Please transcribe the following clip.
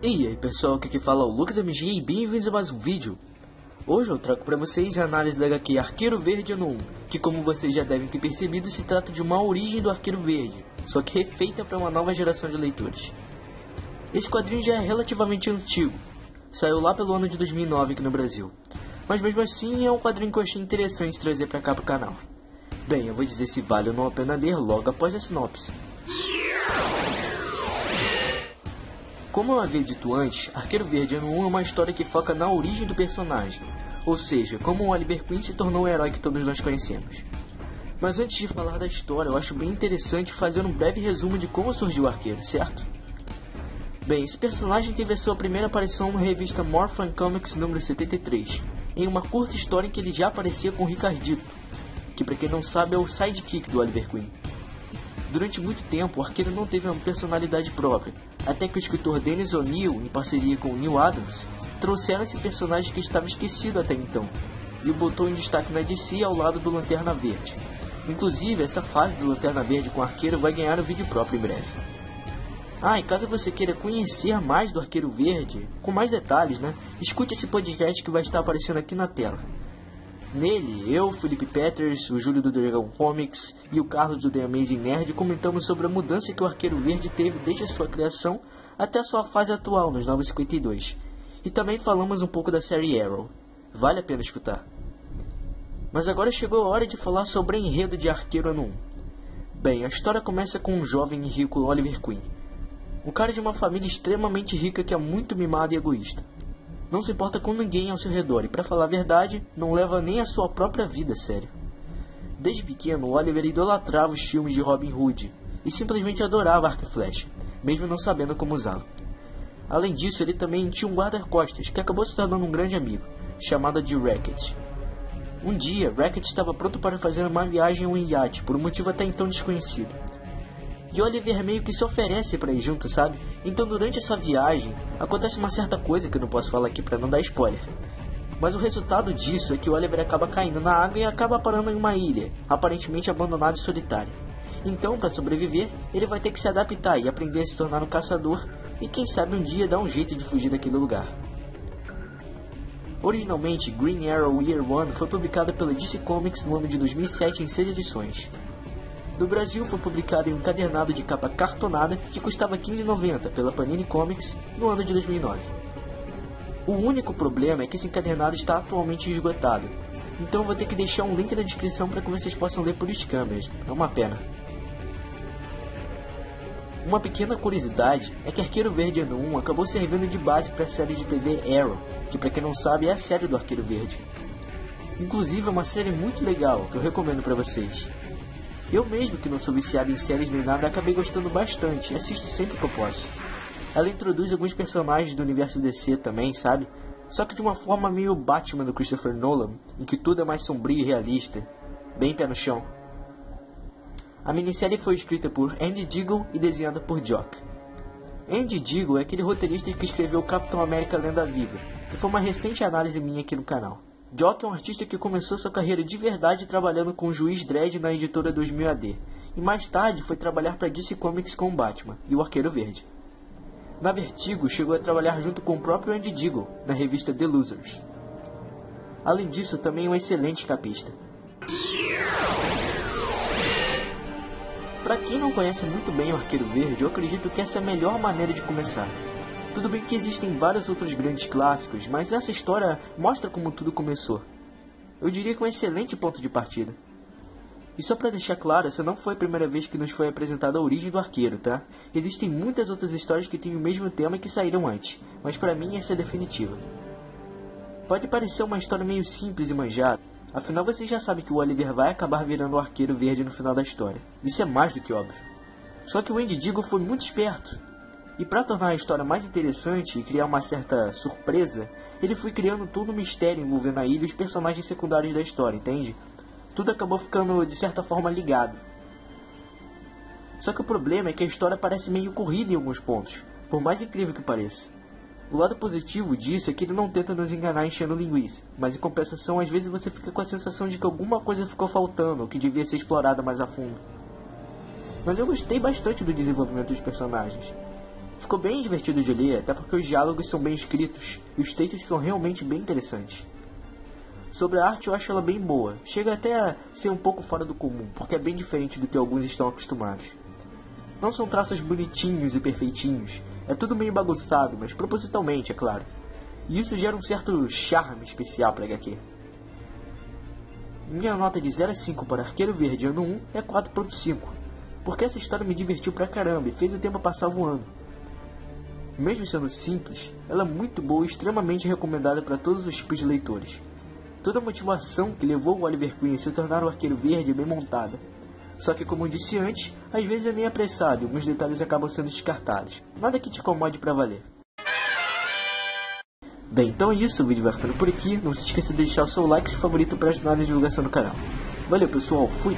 E aí pessoal, aqui que fala é o Lucas MG e bem-vindos a mais um vídeo. Hoje eu trago para vocês a análise da HQ Arqueiro Verde Ano 1, que como vocês já devem ter percebido, se trata de uma origem do Arqueiro Verde, só que refeita para uma nova geração de leitores. Esse quadrinho já é relativamente antigo, saiu lá pelo ano de 2009 aqui no Brasil, mas mesmo assim é um quadrinho que eu achei interessante trazer para cá pro canal. Bem, eu vou dizer se vale ou não a pena ler logo após a sinopse. Como eu havia dito antes, Arqueiro Verde Ano 1 é uma história que foca na origem do personagem, ou seja, como o Oliver Queen se tornou o herói que todos nós conhecemos. Mas antes de falar da história, eu acho bem interessante fazer um breve resumo de como surgiu o Arqueiro, certo? Bem, esse personagem teve a sua primeira aparição na revista Morphin Comics número 73, em uma curta história em que ele já aparecia com o Ricardito, que para quem não sabe é o sidekick do Oliver Queen. Durante muito tempo, o Arqueiro não teve uma personalidade própria, até que o escritor Dennis O'Neil, em parceria com o Neil Adams, trouxeram esse personagem que estava esquecido até então, e o botou em destaque na DC ao lado do Lanterna Verde. Inclusive, essa fase do Lanterna Verde com o Arqueiro vai ganhar um vídeo próprio em breve. E caso você queira conhecer mais do Arqueiro Verde, com mais detalhes, escute esse podcast que vai estar aparecendo aqui na tela. Nele, eu, Felipe Peters, o Júlio do Dragão Comics e o Carlos do The Amazing Nerd comentamos sobre a mudança que o Arqueiro Verde teve desde a sua criação até a sua fase atual nos 952. E também falamos um pouco da série Arrow. Vale a pena escutar. Mas agora chegou a hora de falar sobre o enredo de Arqueiro Ano 1. Bem, a história começa com um jovem e rico Oliver Queen. Um cara de uma família extremamente rica que é muito mimado e egoísta. Não se importa com ninguém ao seu redor e, para falar a verdade, não leva nem a sua própria vida a sério. Desde pequeno, Oliver idolatrava os filmes de Robin Hood e simplesmente adorava arco e flecha, mesmo não sabendo como usá-lo. Além disso, ele também tinha um guarda-costas que acabou se tornando um grande amigo, chamado de Racket. Um dia, Racket estava pronto para fazer uma viagem em um iate, por um motivo até então desconhecido. E Oliver meio que se oferece para ir junto, sabe? Então durante essa viagem, acontece uma certa coisa que eu não posso falar aqui para não dar spoiler. Mas o resultado disso é que o Oliver acaba caindo na água e acaba parando em uma ilha, aparentemente abandonada e solitária. Então, para sobreviver, ele vai ter que se adaptar e aprender a se tornar um caçador e quem sabe um dia dar um jeito de fugir daquele lugar. Originalmente, Green Arrow Year One foi publicada pela DC Comics no ano de 2007 em 6 edições. No Brasil foi publicado em um encadernado de capa cartonada que custava R$ 15,90 pela Panini Comics no ano de 2009. O único problema é que esse encadernado está atualmente esgotado, então vou ter que deixar um link na descrição para que vocês possam ler por câmeras. É uma pena. Uma pequena curiosidade é que Arqueiro Verde Ano 1 acabou servindo de base para a série de TV Arrow, que para quem não sabe é a série do Arqueiro Verde. Inclusive é uma série muito legal que eu recomendo para vocês. Eu mesmo, que não sou viciado em séries nem nada, acabei gostando bastante e assisto sempre que eu posso. Ela introduz alguns personagens do universo DC também, sabe? Só que de uma forma meio Batman do Christopher Nolan, em que tudo é mais sombrio e realista, bem pé no chão. A minissérie foi escrita por Andy Diggle e desenhada por Jock. Andy Diggle é aquele roteirista que escreveu Capitão América Lenda Viva, que foi uma recente análise minha aqui no canal. Jock é um artista que começou sua carreira de verdade trabalhando com o Juiz Dredd na editora 2000 AD, e mais tarde foi trabalhar para DC Comics com o Batman e o Arqueiro Verde. Na Vertigo, chegou a trabalhar junto com o próprio Andy Diggle na revista The Losers. Além disso, também é um excelente capista. Para quem não conhece muito bem o Arqueiro Verde, eu acredito que essa é a melhor maneira de começar. Tudo bem que existem vários outros grandes clássicos, mas essa história mostra como tudo começou. Eu diria que é um excelente ponto de partida. E só para deixar claro, essa não foi a primeira vez que nos foi apresentada a origem do Arqueiro, tá? Existem muitas outras histórias que têm o mesmo tema e que saíram antes, mas para mim essa é definitiva. Pode parecer uma história meio simples e manjada, afinal você já sabe que o Oliver vai acabar virando o Arqueiro Verde no final da história. Isso é mais do que óbvio. Só que o Andy Diggle foi muito esperto. E para tornar a história mais interessante e criar uma certa surpresa, ele foi criando todo um mistério envolvendo a ilha e os personagens secundários da história, entende? Tudo acabou ficando de certa forma ligado. Só que o problema é que a história parece meio corrida em alguns pontos, por mais incrível que pareça. O lado positivo disso é que ele não tenta nos enganar enchendo linguiça, mas em compensação às vezes você fica com a sensação de que alguma coisa ficou faltando ou que devia ser explorada mais a fundo. Mas eu gostei bastante do desenvolvimento dos personagens. Ficou bem divertido de ler, até porque os diálogos são bem escritos e os textos são realmente bem interessantes. Sobre a arte eu acho ela bem boa, chega até a ser um pouco fora do comum, porque é bem diferente do que alguns estão acostumados. Não são traços bonitinhos e perfeitinhos, é tudo meio bagunçado, mas propositalmente, é claro. E isso gera um certo charme especial para HQ. Minha nota de 0 a 5 para Arqueiro Verde ano 1 é 4.5, porque essa história me divertiu pra caramba e fez o tempo passar voando. Mesmo sendo simples, ela é muito boa e extremamente recomendada para todos os tipos de leitores. Toda a motivação que levou o Oliver Queen a se tornar o Arqueiro Verde é bem montada. Só que, como eu disse antes, às vezes é meio apressado e alguns detalhes acabam sendo descartados. Nada que te incomode pra valer. Bem, então é isso, o vídeo vai ficando por aqui. Não se esqueça de deixar o seu like e seu favorito para ajudar na divulgação do canal. Valeu pessoal, fui!